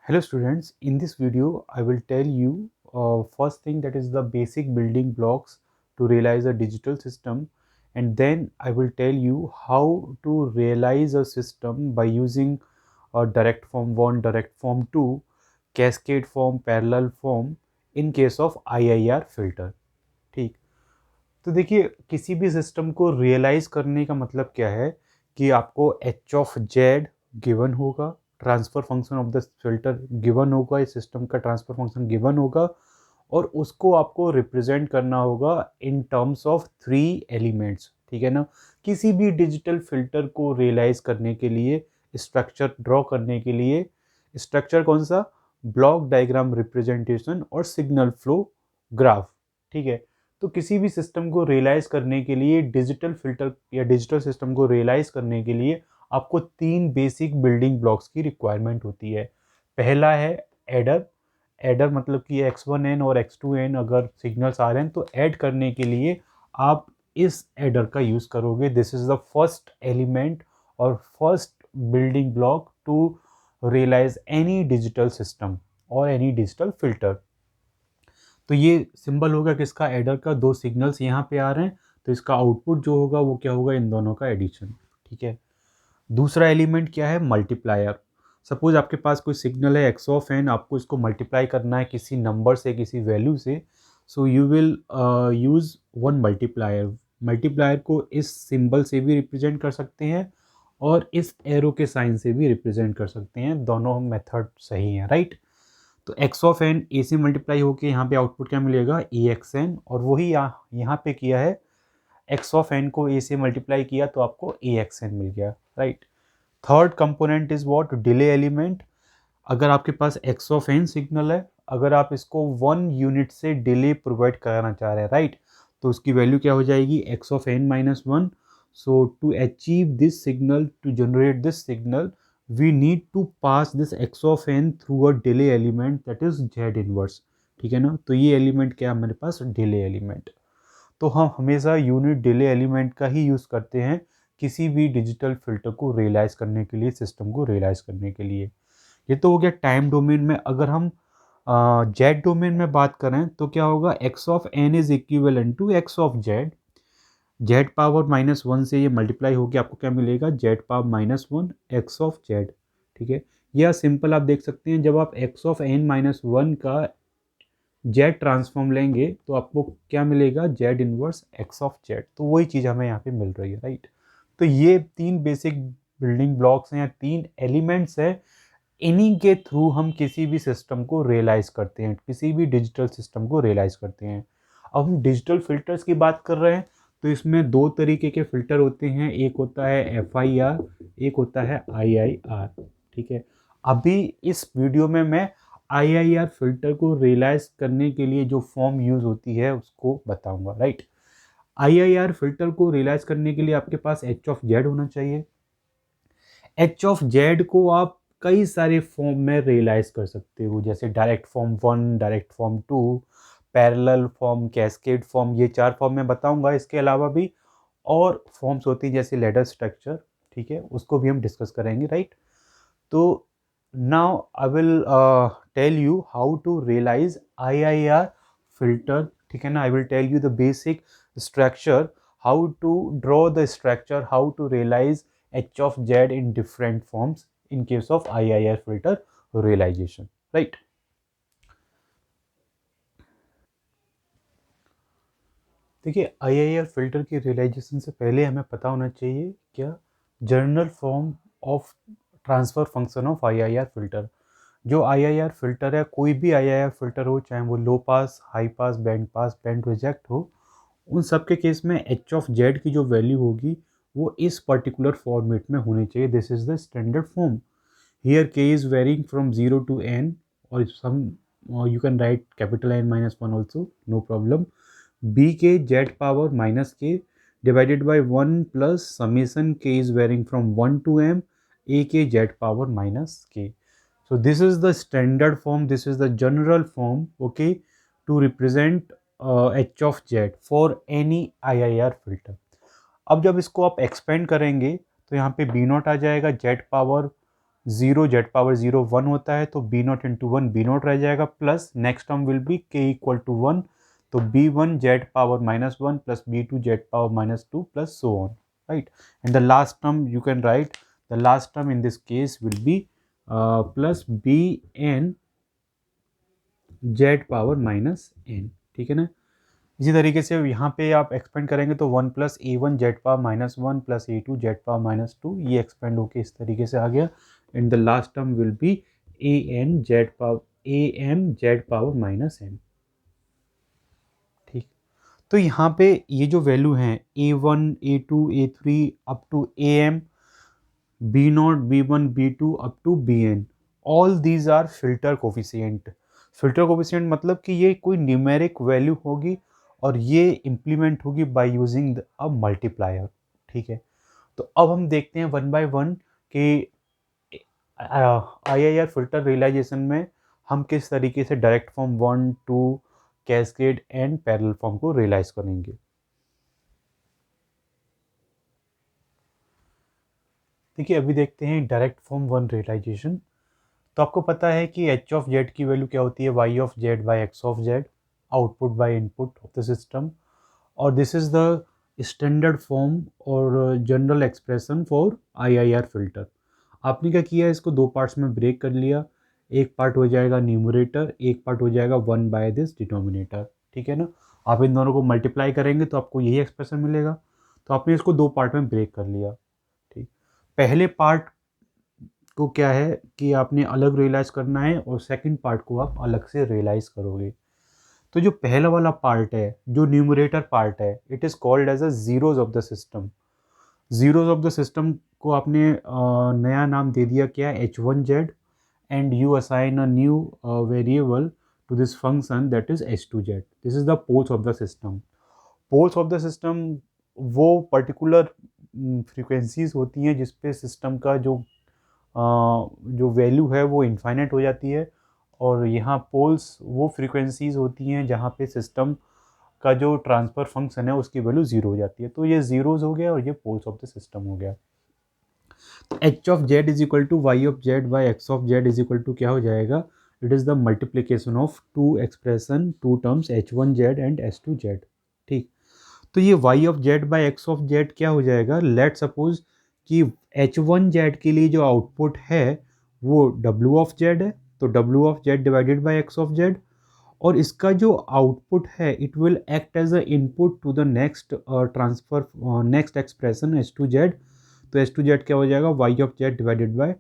Hello students, in this video I will tell you first thing, that is the basic building blocks to realize a digital system, and then I will tell you how to realize a system by using direct form 1, direct form 2, cascade form, parallel form in case of IIR filter। ठीक, तो देखिए किसी भी system को realise करने का मतलब क्या है कि आपको एच ऑफ जेड गिवन होगा, transfer function of the filter given होगा, इस सिस्टम का ट्रांसफर फंक्शन गिवन होगा, और उसको आपको रिप्रेजेंट करना होगा in terms of three elements. ठीक है ना। किसी भी डिजिटल फिल्टर को रियलाइज करने के लिए, स्ट्रक्चर ड्रॉ करने के लिए, स्ट्रक्चर कौन सा, ब्लॉक डायग्राम रिप्रेजेंटेशन और सिग्नल फ्लो ग्राफ। ठीक है। तो किसी भी सिस्टम को रियलाइज करने के लिए, डिजिटल फिल्टर या डिजिटल सिस्टम को रियलाइज करने के लिए आपको तीन बेसिक बिल्डिंग ब्लॉक्स की रिक्वायरमेंट होती है। पहला है एडर। एडर मतलब कि x1n और x2n अगर सिग्नल्स आ रहे हैं तो ऐड करने के लिए आप इस एडर का यूज करोगे। This is the first element और first building block to realize any digital system और एनी डिजिटल फिल्टर। तो ये सिंबल होगा किसका, एडर का। दो सिग्नल्स यहाँ पे आ रहे हैं तो इसका आउटपुट जो होगा वो क्या होगा, इन दोनों का एडिशन। ठीक है। दूसरा एलिमेंट क्या है, मल्टीप्लायर। सपोज आपके पास कोई सिग्नल है एक्स ऑफ एन, आपको इसको मल्टीप्लाई करना है किसी नंबर से, किसी वैल्यू से। So you will use one multiplier. Multiplier को इस सिंबल से भी रिप्रेजेंट कर सकते हैं और इस एरो के साइन से भी रिप्रेजेंट कर सकते हैं। दोनों मेथड सही हैं, राइट। तो एक्स ऑफ एन ए से मल्टीप्लाई होकर यहाँ पे आउटपुट क्या मिलेगा, ए एक्स एन, और वही यहाँ पे किया है, एक्स ऑफ एन को ए से मल्टीप्लाई किया तो आपको ए एक्स एन मिल गया, right. Third component is what, delay element. अगर आपके पास एक्स ऑफ एन सिग्नल है, अगर आप इसको 1 यूनिट से डिले प्रोवाइड कराना चाह रहे हैं, राइट, तो उसकी वैल्यू क्या हो जाएगी, X of N minus one. So to achieve this signal, to generate this signal, we need to pass this x of n through a delay element, that is z inverse। ठीक है ना। तो ये element क्या है हमारे पास, delay element. तो हम हमेशा यूनिट डिले एलिमेंट का ही यूज़ करते हैं किसी भी डिजिटल फिल्टर को रियलाइज़ करने के लिए, सिस्टम को रियलाइज़ करने के लिए। ये तो हो गया टाइम डोमेन में। अगर हम जेड डोमेन में बात करें तो क्या होगा, x of N is equivalent to X of Z. Z power minus one से ये मल्टीप्लाई होकर आपको क्या मिलेगा, Z power minus one x of Z. ठीक है। यह सिंपल आप देख सकते हैं, जब आप X of N minus one का जेड ट्रांसफॉर्म लेंगे तो आपको क्या मिलेगा, Z inverse X of Z. तो वही चीज़ हमें यहाँ पे मिल रही है, राइट। तो ये तीन बेसिक बिल्डिंग ब्लॉक्स हैं या तीन एलिमेंट्स हैं, इन्हीं के थ्रू हम किसी भी सिस्टम को रियलाइज करते हैं, किसी भी डिजिटल सिस्टम को रियलाइज करते हैं। अब हम डिजिटल फिल्टर्स की बात कर रहे हैं तो इसमें दो तरीके के फिल्टर होते हैं, एक होता है FIR, एक होता है IIR। ठीक है। अभी इस वीडियो में मैं IIR फिल्टर को रियलाइज करने के लिए जो फॉर्म यूज होती है उसको बताऊंगा, राइट। IIR फिल्टर को रियलाइज करने के लिए आपके पास एच ऑफ जेड होना चाहिए। एच ऑफ जेड को आप कई सारे फॉर्म में रियलाइज कर सकते हो, जैसे direct form one, direct form two, parallel form, cascade form. ये चार फॉर्म मैं बताऊंगा। इसके अलावा भी और फॉर्म्स होती हैं जैसे लेडर स्ट्रक्चर। ठीक है, उसको भी हम डिस्कस करेंगे, राइट। तो now I will tell you how to realize IIR filter. ठीक है ना। I will tell you the basic structure, how to draw the structure, how to realize h of z in different forms in case of IIR filter realization, right। देखिए IIR filter की realisation से पहले हमें पता होना चाहिए क्या, general form of transfer function of IIR filter. जो IIR फिल्टर है, कोई भी IIR फिल्टर हो, चाहे वो लो पास, हाई पास, बैंड रिजेक्ट हो, उन सब के केस में एच ऑफ जेड की जो वैल्यू होगी वो इस पर्टिकुलर फॉर्मेट में होनी चाहिए। This is the standard form. Here K is varying from 0 to n, और sum you can write capital N minus one also, no problem. B K Z power minus K divided by one plus summation K is varying from 1 to m, A K Z power minus K. So this is the standard form, this is the general form, okay, to represent h of z for any IIR filter। अब जब इसको आप expand करेंगे तो यहाँ पे b not आ जाएगा, z power 0 Z power 0 1 होता है, तो b not into one b not रह जाएगा, plus next term will be k equal to 1, तो b one z power -1 plus b two z power -2 plus so on, right? And the last term you can write, the last term in this case will be plus bn z power -n, ठीक है ना। इसी तरीके से यहाँ पे आप expand करेंगे तो 1 plus a one z power -1 plus a two z power -2, ये एक्सपेंड होके इस तरीके से आ गया, and the last term will be a n z power a m z power -n, ठीक। तो यहाँ पे ये जो वैल्यू हैं a1 a2 a3 up to am b not b one b two up to b n, all these are filter coefficient. Filter coefficient मतलब कि ये कोई न्यूमेरिक वैल्यू होगी और ये इम्प्लीमेंट होगी बाय यूजिंग अ मल्टीप्लायर, ठीक है। तो अब हम देखते हैं वन बाय वन कि आईआईआर फिल्टर रियलाइजेशन में हम किस तरीके से direct form 1 2 cascade and parallel form को रियलाइज करेंगे। देखिए अभी देखते हैं डायरेक्ट फॉर्म 1 रियलाइजेशन। तो आपको पता है कि एच ऑफ जेड की वैल्यू क्या होती है, Y of Z by x of Z, output by input of the system, और this is the standard form और general expression for IIR filter. आपने क्या किया, इसको दो पार्ट्स में ब्रेक कर लिया, एक पार्ट हो जाएगा न्यूमरेटर, एक पार्ट हो जाएगा 1 बाय दिस डिनोमिनेटर, ठीक है ना। आप इन दोनों को मल्टीप्लाई करेंगे तो आपको यही एक्सप्रेशन मिलेगा। तो आपने इसको दो पार्ट में ब्रेक कर लिया, ठीक। पहले पार्ट को क्या है कि आपने अलग रियलाइज़ करना है और सेकंड पार्ट को आप अलग से रियलाइज़ करोगे। तो जो पहला वाला पार्ट है, जो न्यूमरेटर पार्ट है, it is called as a zeros of the system. Zeros of the system को आपने नया नाम दे दिया क्या, h1z, and you assign a new variable to this function that is h2z। This is the poles of the system. Poles of the system वो particular frequencies होती हैं जिसपे सिस्टम का जो वैल्यू है वो इनफाइनाइट हो जाती है, और यहाँ पोल्स वो फ्रीक्वेंसीज होती हैं जहाँ पे सिस्टम का जो ट्रांसफ़र फंक्शन है उसकी वैल्यू ज़ीरो हो जाती है। तो ये ज़ीरोज़ हो गया और ये पोल्स ऑफ द सिस्टम हो गया। H of z is equal to y of Z by x of z is equal to क्या हो जाएगा, it is the multiplication of two expression, two terms h1z and h2z, ठीक। तो ये y of Z by x of z क्या हो जाएगा, let suppose कि h1z के लिए जो आउटपुट है वो w ऑफ जेड है, तो w of z divided by x of z, और इसका जो आउटपुट है it will act as a input to the next transfer next expression h2z। तो h2z क्या हो जाएगा, y of z divided by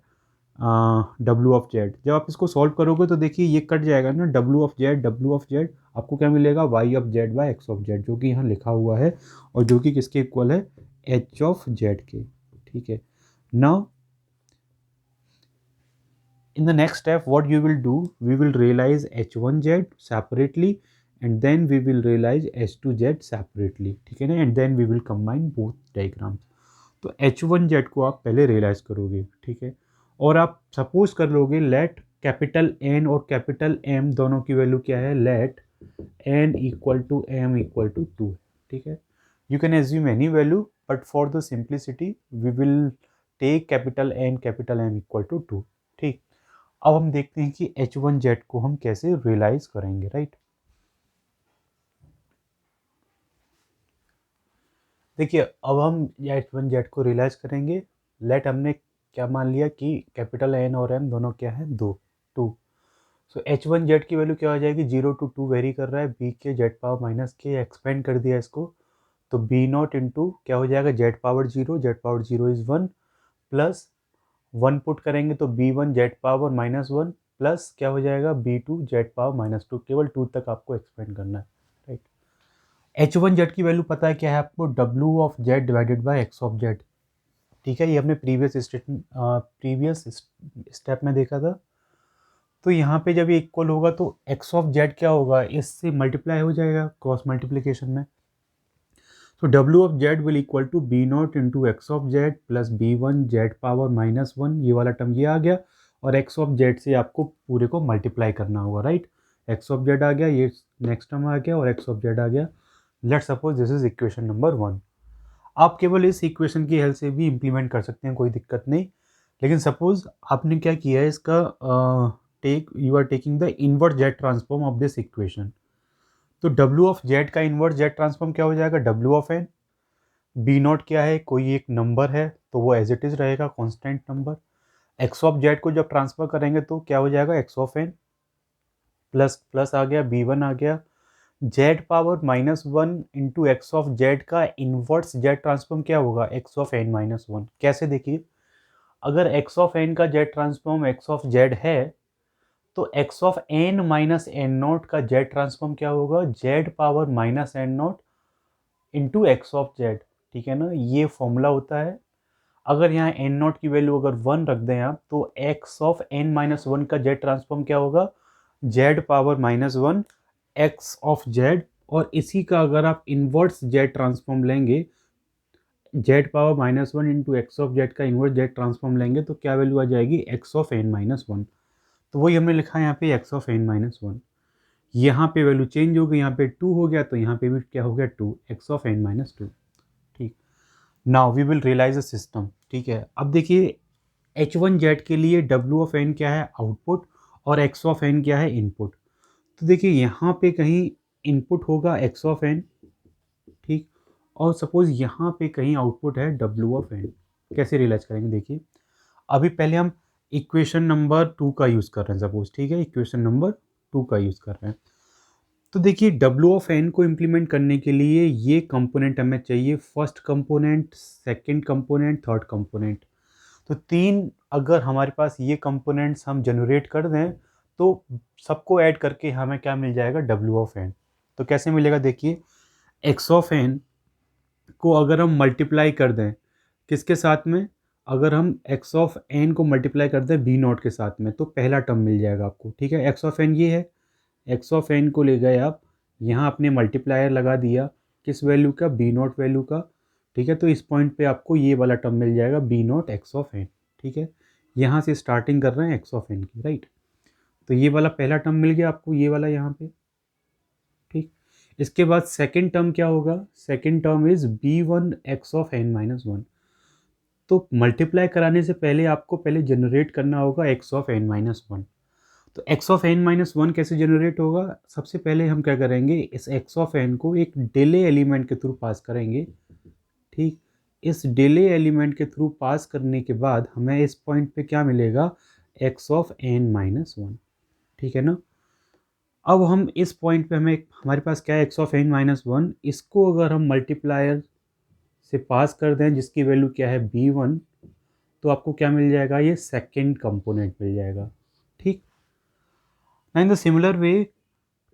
w of z. जब आप इसको सॉल्व करोगे तो देखिए ये कट जाएगा ना, w ऑफ जेड आपको क्या मिलेगा, y of z by x of z, जो कि यहाँ लिखा हुआ है और जो कि किसके इक्वल है, h ऑफ जेड के, ठीक है। Now in the next step what you will do, we will realize h1z separately and then we will realize h2z separately, ठीक है ना, and then we will combine both diagrams। तो h1z को आप पहले रियलाइज करोगे, ठीक है, और आप सपोज कर लोगे लेट कैपिटल N और कैपिटल M दोनों की वैल्यू क्या है, let N equal to M equal to 2, ठीक है। You can assume any value but for the simplicity we will take capital M equal to 2, ठीक। अब हम देखते हैं कि h1z को हम कैसे रियलाइज करेंगे, राइट। देखिए अब हम h1z को रियलाइज करेंगे, लेट हमने क्या मान लिया कि कैपिटल N और M दोनों क्या है, टू। सो h1z की वैल्यू क्या हो जाएगी, 0 to 2 वेरी कर रहा है, b के z पावर माइनस के, एक्सपेंड कर दिया इसको, तो b नॉट इंटू क्या हो जाएगा, z power 0 is 1, plus 1 put करेंगे तो b1 जेड पावर -1 प्लस क्या हो जाएगा, b2 जेड पावर -2, केवल 2 तक आपको एक्सपेंड करना है, राइट। h1z की वैल्यू पता है क्या है आपको, w of z divided bye x of Z, ठीक है, ये हमने प्रीवियस स्टेप में देखा था। तो यहाँ पे जब ये इक्वल होगा तो x ऑफ जेड क्या होगा, इससे मल्टीप्लाई हो जाएगा क्रॉस मल्टीप्लिकेशन में। तो w of z will equal to b not into x of z plus b1 z power -1, ये वाला टर्म ये आ गया, और x ऑफ जेड से आपको पूरे को मल्टीप्लाई करना होगा, राइट। x ऑफ जेड आ गया, ये नेक्स्ट टर्म आ गया, और x ऑफ जेड आ गया। Let suppose this is equation number 1। आप केवल इस इक्वेशन की हेल्प से भी इम्प्लीमेंट कर सकते हैं, कोई दिक्कत नहीं। लेकिन सपोज आपने क्या किया है इसका you are taking the invert Z transform of this equation, तो डब्ल्यू ऑफ जेड का इनवर्ट जेड ट्रांसफॉर्म क्या हो जाएगा, W of N. B naught क्या है, कोई एक नंबर है तो वो एज इट इज रहेगा constant number. X of Z को जब ट्रांसफर करेंगे तो क्या हो जाएगा, X of N plus plus आ गया, बी वन आ गया। Z power -1 into x of Z का इनवर्स जेड ट्रांसफॉर्म क्या होगा, एक्स ऑफ एन -1। कैसे, देखिए, अगर एक्स ऑफ एन का Z transform x of z है तो x of N minus n not का जेड ट्रांसफॉर्म क्या होगा, z power -n0 into x of Z. ठीक है ना, ये फॉर्मूला होता है। अगर यहाँ एन नॉट की वैल्यू अगर 1 रख दें आप, तो एक्स ऑफ n-1 का जेड ट्रांसफॉर्म क्या होगा, z power -1 x of z. और इसी का अगर आप इन्वर्स जेड ट्रांसफॉर्म लेंगे, Z power -1 into x of Z का इन्वर्स जेड ट्रांसफॉर्म लेंगे तो क्या वैल्यू आ जाएगी, एक्स ऑफ n-1। तो वही हमने लिखा है यहाँ पे, एक्स ऑफ n-1। यहाँ पे वैल्यू चेंज हो गई, यहाँ पे 2 हो गया तो यहाँ पे भी क्या हो गया, 2, एक्स ऑफ n-2। ठीक, now we will realise a system. ठीक है, अब देखिए h1z के लिए w ऑफ n क्या है, आउटपुट, और x ऑफ n क्या है, इनपुट। तो देखिए यहाँ पे कहीं इनपुट होगा x ऑफ n, ठीक, और सपोज यहाँ पे कहीं आउटपुट है w ऑफ n। कैसे रियलाइज करेंगे, देखिए अभी पहले हम इक्वेशन नंबर 2 का यूज़ कर रहे हैं सपोज। ठीक है, इक्वेशन नंबर 2 का यूज़ कर रहे हैं। तो देखिए W ऑफ n को इम्प्लीमेंट करने के लिए ये कंपोनेंट हमें चाहिए, first component, second component, third component. तो 3 अगर हमारे पास ये कंपोनेंट्स हम जनरेट कर दें तो सबको ऐड करके हमें क्या मिल जाएगा, W ऑफ n। तो कैसे मिलेगा, देखिए x ऑफ n को अगर हम मल्टीप्लाई कर दें किसके साथ में, अगर हम x ऑफ n को मल्टीप्लाई कर दें b नॉट के साथ में तो पहला टर्म मिल जाएगा आपको। ठीक है, x ऑफ n ये है, एक्स ऑफ एन को ले गए आप, यहाँ आपने मल्टीप्लायर लगा दिया किस वैल्यू का, बी नॉट वैल्यू का। ठीक है, तो इस पॉइंट पे आपको ये वाला टर्म मिल जाएगा, b not x of n. ठीक है, यहाँ से स्टार्टिंग कर रहे हैं एक्स ऑफ एन की, राइट। तो ये वाला पहला टर्म मिल गया आपको, ये वाला यहाँ पे। ठीक, इसके बाद सेकेंड टर्म क्या होगा, second term is b one x of n-1। तो मल्टीप्लाई कराने से पहले आपको पहले जनरेट करना होगा एक्स ऑफ n-1। तो x ऑफ n-1 कैसे जनरेट होगा, सबसे पहले हम क्या करेंगे, इस x ऑफ n को एक डिले एलिमेंट के थ्रू पास करेंगे। ठीक, इस डिले एलिमेंट के थ्रू पास करने के बाद हमें इस पॉइंट पे क्या मिलेगा, x ऑफ n-1। ठीक है ना, अब हम इस पॉइंट पे हमें हमारे पास क्या है, x ऑफ n-1, इसको अगर हम मल्टीप्लायर से पास कर दें जिसकी वैल्यू क्या है, b1, तो आपको क्या मिल जाएगा, ये सेकेंड कंपोनेंट मिल जाएगा। ठीक, in the similar way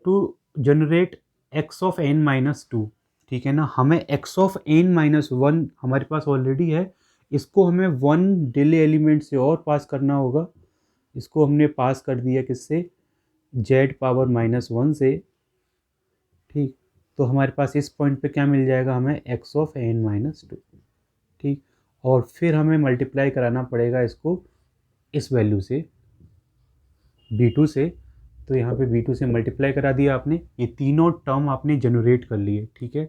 to generate x of n-2। ठीक है ना, हमें x ऑफ n-1 हमारे पास ऑलरेडी है, इसको हमें 1 डिले एलिमेंट से और पास करना होगा। इसको हमने पास कर दिया किससे, z पावर -1 से। ठीक, तो हमारे पास इस पॉइंट पे क्या मिल जाएगा, हमें x ऑफ n-2। ठीक, और फिर हमें मल्टीप्लाई कराना पड़ेगा इसको इस वैल्यू से, b2 से। तो यहाँ पे b2 से मल्टीप्लाई करा दिया आपने, ये तीनों टर्म आपने जनरेट कर लिए। ठीक है,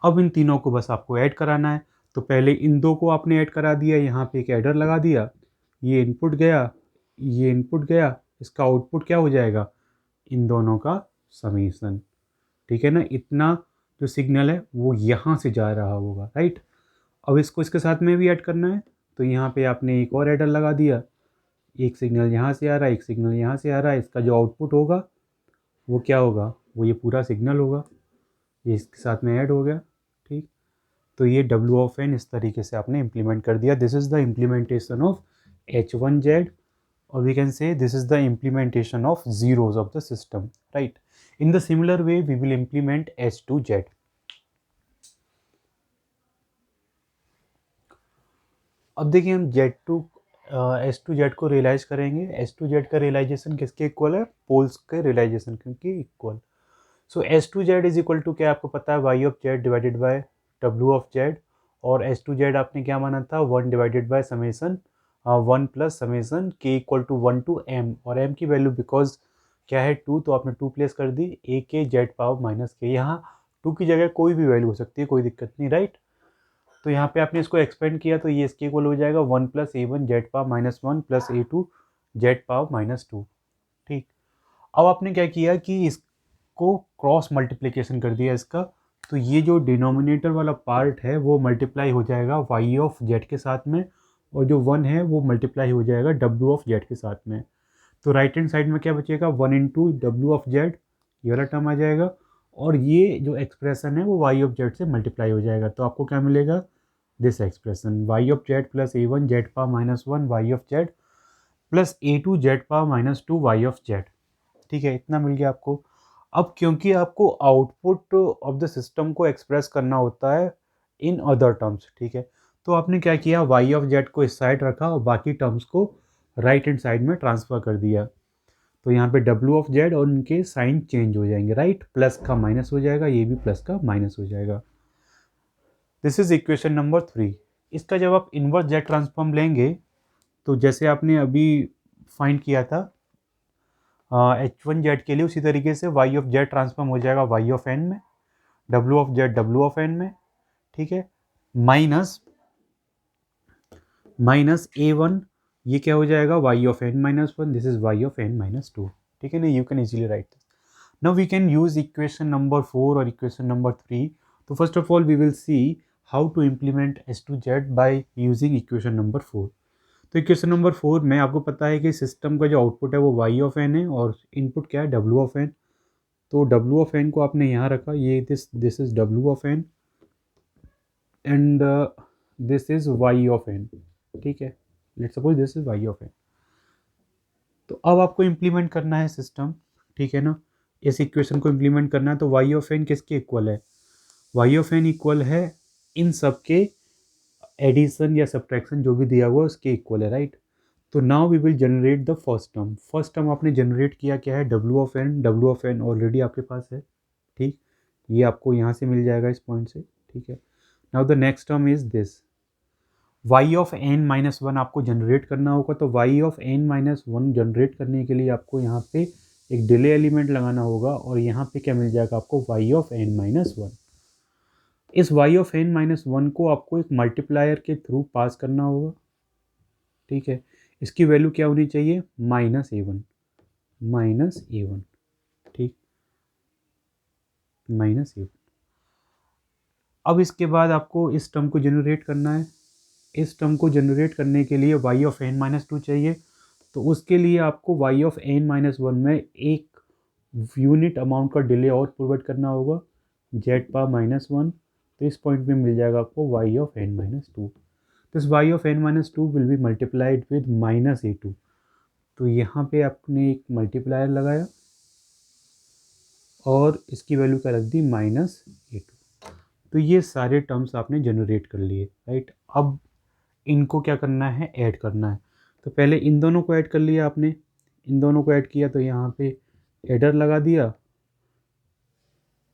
अब इन तीनों को बस आपको ऐड कराना है। तो पहले इन दो को आपने ऐड करा दिया, यहाँ पे एक एडर लगा दिया, ये इनपुट गया, ये इनपुट गया, इसका आउटपुट क्या हो जाएगा, इन दोनों का समीशन। ठीक है ना, इतना जो सिग्नल है वो यहाँ से जा रहा होगा, राइट। अब इसको इसके साथ में भी ऐड करना है, तो यहाँ पे आपने एक और एडर लगा दिया, एक सिग्नल यहाँ से आ रहा है, एक सिग्नल यहाँ से आ रहा है, इसका जो आउटपुट होगा वो क्या होगा, वो ये पूरा सिग्नल होगा, ये इसके साथ में ऐड हो गया। ठीक, तो ये W ऑफ n इस तरीके से आपने इम्प्लीमेंट कर दिया। This is the implementation of h1z, और we can say this is the implementation of zeros of the system, right. In the similar way we will implement h2z। अब देखिए हम h2z को रियलाइज करेंगे। h2z का realisation किसके equal है, poles के रियलाइजेशन के equal. So h2z is equal to क्या, आपको पता है, y of z divided by w of z, और h2z आपने क्या माना था, 1 divided by summation 1 plus summation k equal to 1 to m, और m की वैल्यू बिकॉज क्या है 2, तो आपने 2 प्लेस कर दी, a के z पावर -k। यहाँ 2 की जगह कोई भी वैल्यू हो सकती है, कोई दिक्कत नहीं, राइट। तो यहाँ पे आपने इसको एक्सपेंड किया तो ये इसके इक्वल हो जाएगा 1 + a1 Z power -1 + a2 Z power -2। ठीक, अब आपने क्या किया कि इसको क्रॉस मल्टीप्लिकेशन कर दिया इसका, तो ये जो डिनोमिनेटर वाला पार्ट है वो मल्टीप्लाई हो जाएगा y ऑफ जेड के साथ में, और जो 1 है वो मल्टीप्लाई हो जाएगा w ऑफ जेड के साथ में। तो राइट हैंड साइड में क्या बचेगा, 1 इंटू डब्ल्यू ऑफ जेड, ये वाला टर्म आ जाएगा, और ये जो एक्सप्रेशन है वो y ऑफ जेड से मल्टीप्लाई हो जाएगा। तो आपको क्या मिलेगा, this expression y of z plus a1 Z power -1 y of z plus a2 Z power -2 y of Z. ठीक है, इतना मिल गया आपको। अब क्योंकि आपको आउटपुट ऑफ द सिस्टम को एक्सप्रेस करना होता है इन अदर टर्म्स, ठीक है, तो आपने क्या किया, y ऑफ जेड को इस साइड रखा और बाकी टर्म्स को राइट हैंड साइड में ट्रांसफर कर दिया। तो यहाँ पे w ऑफ जेड और उनके साइन चेंज हो जाएंगे, राइट, प्लस का माइनस हो जाएगा, ये भी प्लस का माइनस हो जाएगा। This is equation number 3। इसका जब आप इनवर्स जेड ट्रांसफॉर्म लेंगे तो जैसे आपने अभी फाइंड किया था h1 जेड के लिए, उसी तरीके से y ऑफ जेड ट्रांसफॉर्म हो जाएगा y ऑफ n में, w of Z w of n में, ठीक है, माइनस a1, ये क्या हो जाएगा y of n -1, this is y of n -2, ठीक है ना, you can easily write this. Now we can use equation number 4 और इक्वेशन नंबर 3। तो first of all we will see how to implement h2z by using equation number 4। तो equation number 4 में आपको पता है कि सिस्टम का जो आउटपुट है वो y ऑफ n है और इनपुट क्या है, w ऑफ n। तो w ऑफ n को आपने यहाँ रखा, ये this is w of n and this is y of n, ठीक है, let's suppose this is y of n। तो अब आपको इम्प्लीमेंट करना है सिस्टम, ठीक है ना, इस इक्वेशन को इम्प्लीमेंट करना है। तो y ऑफ n किसके इक्वल है, y ऑफ n इक्वल है इन सब के एडिशन या सब्ट्रैक्शन जो भी दिया हुआ है उसके इक्वल है, राइट। तो now we will generate the first term. First term आपने जनरेट किया, क्या है, w of n। w of n already आपके पास है, ठीक, ये आपको यहाँ से मिल जाएगा इस पॉइंट से, ठीक है। Now the next term is this y of n -1 आपको जनरेट करना होगा। तो y ऑफ n -1 जनरेट करने के लिए आपको यहाँ पे एक डिले एलिमेंट लगाना होगा, और यहाँ पे क्या मिल जाएगा आपको, y ऑफ n -1। इस y ऑफ n -1 को आपको एक मल्टीप्लायर के थ्रू पास करना होगा, ठीक है। इसकी वैल्यू क्या होनी चाहिए, -a1, ठीक, -a1। अब इसके बाद आपको इस टर्म को जनरेट करना है। इस टर्म को जनरेट करने के लिए y ऑफ n -2 चाहिए। तो उसके लिए आपको y ऑफ n -1 में एक यूनिट अमाउंट का डिले और प्रोवाइड करना होगा, z पावर -1। तो इस पॉइंट में मिल जाएगा आपको y of n -2। This y of n -2 will be multiplied with -a2। तो यहाँ पे आपने एक मल्टीप्लायर लगाया और इसकी वैल्यू क्या रख दी, -a2। तो ये सारे टर्म्स आपने जनरेट कर लिए, राइट। अब इनको क्या करना है, ऐड करना है। तो पहले इन दोनों को ऐड कर लिया आपने, इन दोनों को ऐड किया तो यहाँ पे एडर लगा दिया,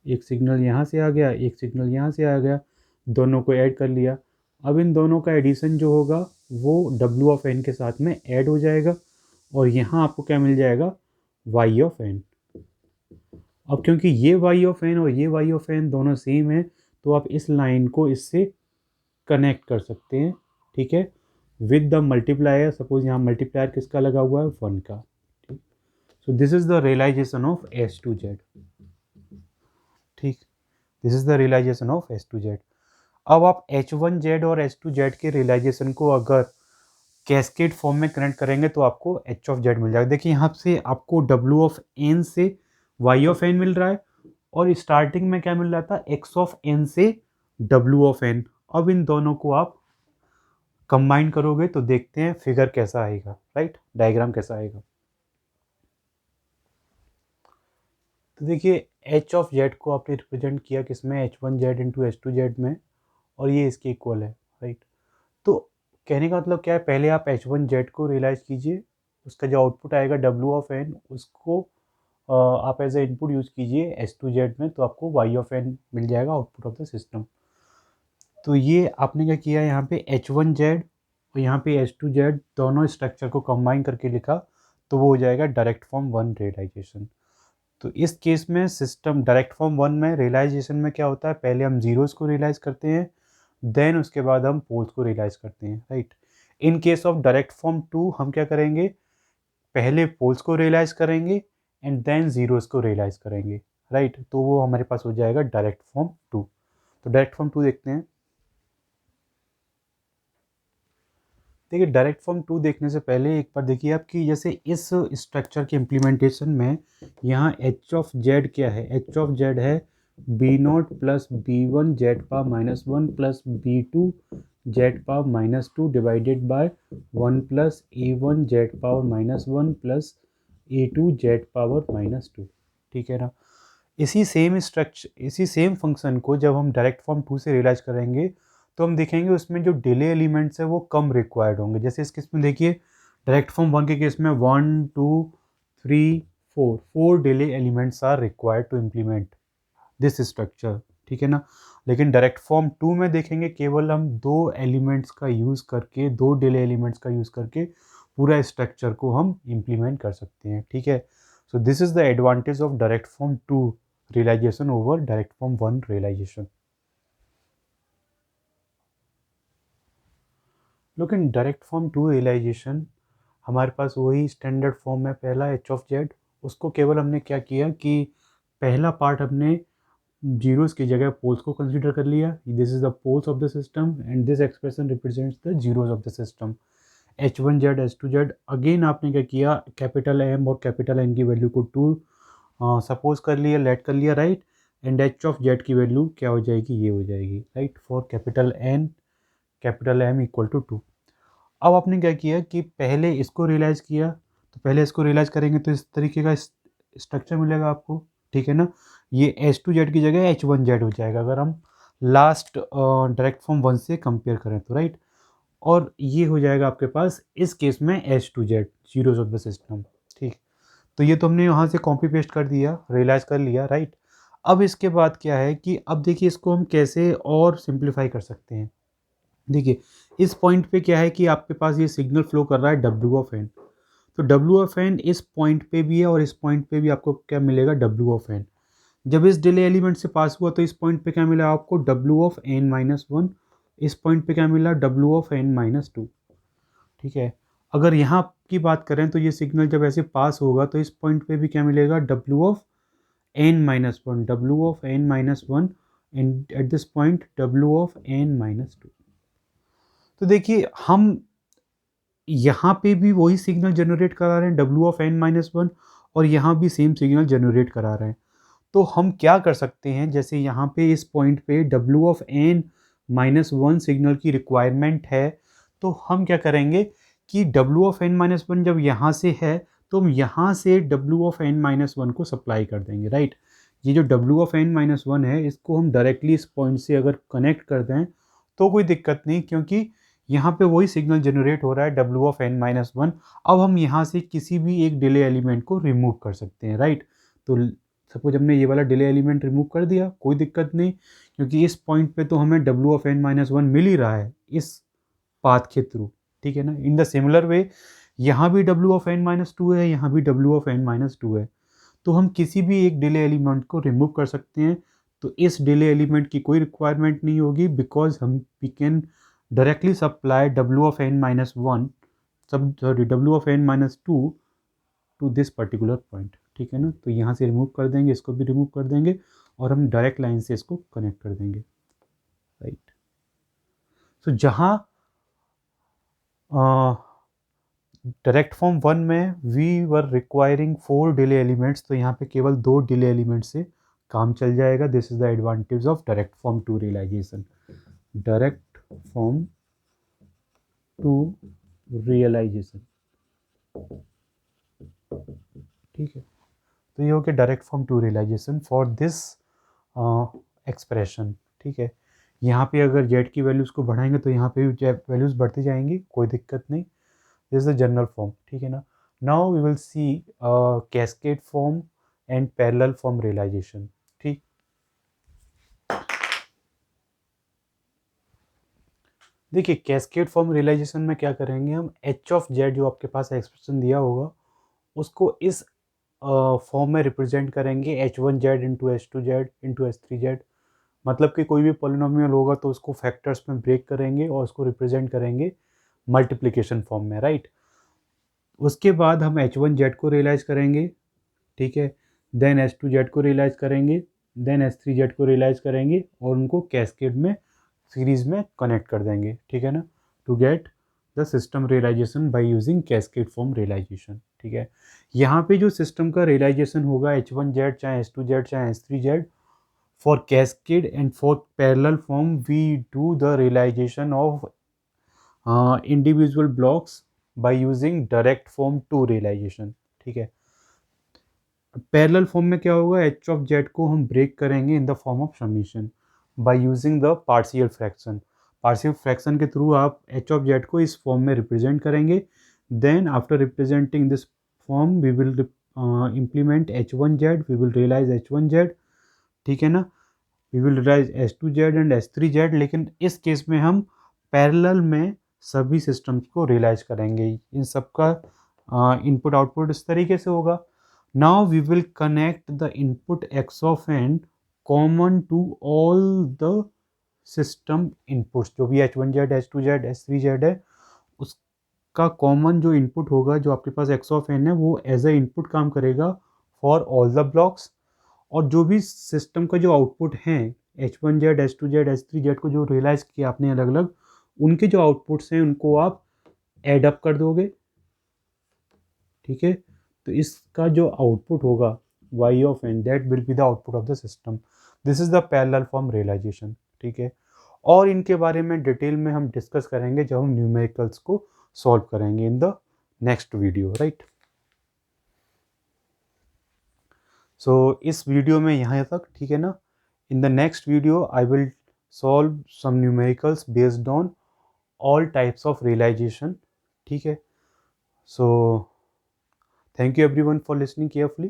एक सिग्नल यहाँ से आ गया, एक सिग्नल यहाँ से आ गया, दोनों को ऐड कर लिया। अब इन दोनों का एडिशन जो होगा वो w ऑफ n के साथ में ऐड हो जाएगा, और यहाँ आपको क्या मिल जाएगा, y ऑफ n। अब क्योंकि ये y ऑफ n और ये y ऑफ n दोनों सेम है, तो आप इस लाइन को इससे कनेक्ट कर सकते हैं, ठीक है, विद द मल्टीप्लायर। सपोज यहाँ मल्टीप्लायर किसका लगा हुआ है, 1 का, ठीक। So this is the realisation of h2z, ठीक, this is the realisation of h2z। अब आप h1z और h2z के रियलाइजेशन को अगर कैस्केड फॉर्म में कनेक्ट करेंगे तो आपको h ऑफ z मिल जाएगा। देखिए यहाँ से आपको w ऑफ n से y ऑफ n मिल रहा है, और स्टार्टिंग में क्या मिल रहा था, x ऑफ n से w ऑफ n। अब इन दोनों को आप कंबाइन करोगे तो देखते हैं फिगर कैसा आएगा, राइट, डायग्राम कैसा आएगा। तो देखिए h ऑफ z को आपने रिप्रेजेंट किया किसमें, h1z इंटू h2z में, और ये इसके इक्वल है, राइट। तो कहने का मतलब क्या है, पहले आप h1z को रियलाइज कीजिए, उसका जो आउटपुट आएगा w ऑफ n उसको आप एज ए इनपुट यूज़ कीजिए h2z में, तो आपको y ऑफ n मिल जाएगा आउटपुट ऑफ द सिस्टम। तो ये आपने क्या किया, यहाँ पे h1z और यहाँ पे h2z दोनों स्ट्रक्चर को कंबाइन करके लिखा, तो वो हो जाएगा डायरेक्ट फॉर्म 1 रियलाइजेशन। तो इस केस में सिस्टम डायरेक्ट फॉर्म 1 में रियलाइजेशन में क्या होता है, पहले हम जीरोस को रियलाइज करते हैं, देन उसके बाद हम पोल्स को रियलाइज करते हैं, right. In case of direct form 2 हम क्या करेंगे, पहले पोल्स को रियलाइज करेंगे एंड देन जीरोस को रियलाइज करेंगे, राइट। तो वो हमारे पास हो जाएगा डायरेक्ट फॉर्म 2। तो डायरेक्ट फॉर्म 2 देखते हैं। देखिए डायरेक्ट फॉर्म 2 देखने से पहले एक बार देखिए आप कि जैसे इस स्ट्रक्चर के इम्प्लीमेंटेशन में यहाँ एच ऑफ जेड क्या है, एच ऑफ जेड है b not plus b one z power minus one plus b two z power minus two divided by one plus a one z power minus one plus a two z power minus two, ठीक है ना। इसी same function को जब हम direct form 2 से realise करेंगे तो हम देखेंगे उसमें जो डिले एलिमेंट्स है वो कम रिक्वायर्ड होंगे। जैसे इस केस में देखिए डायरेक्ट फॉर्म 1 के केस में 1 2 3 4 delay elements are required to implement this structure, ठीक है ना। लेकिन डायरेक्ट फॉर्म 2 में देखेंगे केवल हम दो एलिमेंट्स का यूज़ करके, दो डिले एलिमेंट्स का यूज़ करके पूरा स्ट्रक्चर को हम इम्प्लीमेंट कर सकते हैं, ठीक है। So this is the advantage of direct form 2 realisation over direct form 1 realisation. लेकिन डायरेक्ट फॉर्म 2 रियलाइजेशन हमारे पास वही स्टैंडर्ड फॉर्म है, पहला एच ऑफ जेड, उसको केवल हमने क्या किया कि पहला पार्ट हमने जीरोस की जगह पोल्स को कंसीडर कर लिया। This is the poles of the system and this expression represents the zeros of the system. H one z h two z again आपने क्या किया, कैपिटल एम और कैपिटल एन की वैल्यू को 2 सपोज कर लिया, लेट कर लिया, right. And h of Z की वैल्यू क्या हो जाएगी, ये हो जाएगी, right, for capital N capital M equal to 2। अब आपने क्या किया कि पहले इसको रियलाइज़ किया, तो पहले इसको रियलाइज़ करेंगे तो इस तरीके का स्ट्रक्चर मिलेगा आपको, ठीक है ना। ये एच टू जेड की जगह एच वन जेड हो जाएगा अगर हम लास्ट डायरेक्ट फॉर्म 1 से कंपेयर करें तो, राइट। और ये हो जाएगा आपके पास इस केस में H two Z zeros of the system, ठीक। तो ये तो हमने यहाँ से कॉपी पेस्ट कर दिया, रियलाइज़ कर लिया, राइट। अब इसके बाद क्या है कि अब देखिए इसको हम कैसे और सिंप्लीफाई कर सकते हैं। देखिए इस पॉइंट पे क्या है कि आपके पास ये सिग्नल फ्लो कर रहा है डब्ल्यू ऑफ एन, तो डब्ल्यू ऑफ एन इस पॉइंट पे भी है और इस पॉइंट पे भी आपको क्या मिलेगा, डब्ल्यू ऑफ एन। जब इस डिले एलिमेंट से पास हुआ तो इस पॉइंट पे क्या मिला आपको, डब्ल्यू ऑफ एन माइनस वन। इस पॉइंट पे क्या मिला, डब्ल्यू ऑफ एन माइनस टू, ठीक है। अगर यहाँ की बात करें तो ये सिग्नल जब ऐसे पास होगा तो इस पॉइंट पे भी क्या मिलेगा, W of N minus one, W of N minus one and at this point W of N minus two. तो देखिए हम यहाँ पे भी वही सिग्नल जनरेट करा रहे हैं डब्ल्यू ऑफ एन माइनस वन, और यहाँ भी सेम सिग्नल जनरेट करा रहे हैं। तो हम क्या कर सकते हैं, जैसे यहाँ पे इस पॉइंट पे डब्ल्यू of N minus one signal की रिक्वायरमेंट है, तो हम क्या करेंगे कि डब्ल्यू ऑफ एन माइनस वन जब यहाँ से है तो हम यहाँ से डब्ल्यू ऑफ एन माइनस वन को सप्लाई कर देंगे, राइट। ये जो डब्ल्यू ऑफ एन माइनस वन है इसको हम डायरेक्टली इस पॉइंट से अगर कनेक्ट कर दें तो कोई दिक्कत नहीं, क्योंकि यहाँ पे वही सिग्नल जनरेट हो रहा है डब्ल्यू ऑफ एन माइनस वन। अब हम यहाँ से किसी भी एक डिले एलिमेंट को रिमूव कर सकते हैं, राइट। तो सपोज हमने ये वाला डिले एलिमेंट रिमूव कर दिया, कोई दिक्कत नहीं, क्योंकि इस पॉइंट पे तो हमें W of N minus one मिल ही रहा है इस पाथ के थ्रू, ठीक है ना। इन द सिमिलर वे यहाँ भी डब्ल्यू ऑफ एन माइनस टू है, यहाँ भी डब्ल्यू ऑफ एन माइनस टू है, तो हम किसी भी एक डिले एलिमेंट को रिमूव कर सकते हैं। तो इस डिले एलिमेंट की कोई रिक्वायरमेंट नहीं होगी, बिकॉज हम we can directly supply W of N minus one sorry W of N minus two this particular point, ठीक है ना। तो यहाँ से रिमूव कर देंगे, इसको भी रिमूव कर देंगे और हम डायरेक्ट लाइन से इसको कनेक्ट कर देंगे, राइट। सो जहाँ डायरेक्ट फॉर्म वन में we were requiring 4 delay elements, तो यहाँ पे केवल 2 डिले एलिमेंट से काम चल जाएगा। This is the advantage of direct form 2 realisation, direct form 2 realisation, ठीक है। तो ये हो गया direct form 2 realisation for this expression, ठीक है। यहाँ पे अगर जेड की वैल्यूज़ को बढ़ाएंगे तो यहाँ पे भी वैल्यूज़ बढ़ती जाएंगी, कोई दिक्कत नहीं। This is the general form, ठीक है ना। Now we will see cascade form and parallel form realisation, ठीक। देखिए कैस्केड फॉर्म रियलाइजेशन में क्या करेंगे हम, एच ऑफ जेड जो आपके पास एक्सप्रेशन दिया होगा उसको इस फॉर्म में रिप्रेजेंट करेंगे, H one Z into H two Z into H three Z, मतलब कि कोई भी पॉलिनोमियल होगा तो उसको फैक्टर्स में ब्रेक करेंगे और उसको रिप्रेजेंट करेंगे मल्टीप्लिकेशन फॉर्म में, राइट। उसके बाद हम h1z को रियलाइज़ करेंगे, ठीक है, देन h2z को रियलाइज़ करेंगे, देन h3z को रियलाइज़ करेंगे और उनको कैस्केड में सीरीज में कनेक्ट कर देंगे, ठीक है ना, to get the system realisation by using cascade form realisation, ठीक है। यहाँ पे जो सिस्टम का रियलाइजेशन होगा h1z चाहे h2z चाहे h3z, for cascade and for parallel form we do the realisation of individual blocks by using direct form two realisation, ठीक है। पैरेलल फॉर्म में क्या होगा, एच ऑफ जेड को हम ब्रेक करेंगे in the form of summation by using the partial fraction. Partial fraction के through आप एच ऑफ जेड को इस फॉर्म में रिप्रेजेंट करेंगे। Then after representing this form we will implement h one z, we will realise h one z, ठीक है ना, we will realise h two z and h three z. लेकिन इस case में हम पैरेलल में सभी सिस्टम्स को रियलाइज करेंगे। इन सबका इनपुट आउटपुट इस तरीके से होगा। Now we will connect the input x of n common to all the system inputs, जो भी h1z, h2z, h3z है, उसका कॉमन जो इनपुट होगा, जो आपके पास x of n है, वो एज ए इनपुट काम करेगा फॉर ऑल द ब्लॉक्स। और जो भी सिस्टम का जो आउटपुट हैं, h1z, h2z, h3z को जो रियलाइज किया आपने अलग अलग, उनके जो आउटपुट्स हैं उनको आप एड अप कर दोगे, ठीक है। तो इसका जो आउटपुट होगा y of n, that will be the output of the system. This is the parallel form realisation, ठीक है। और इनके बारे में डिटेल में हम डिस्कस करेंगे जब हम न्यूमेरिकल्स को सॉल्व करेंगे in the next video, right. So इस वीडियो में यहाँ तक, ठीक है ना। In the next video I will solve some numericals based on all types of realization, ठीक है। सो thank you everyone for listening carefully.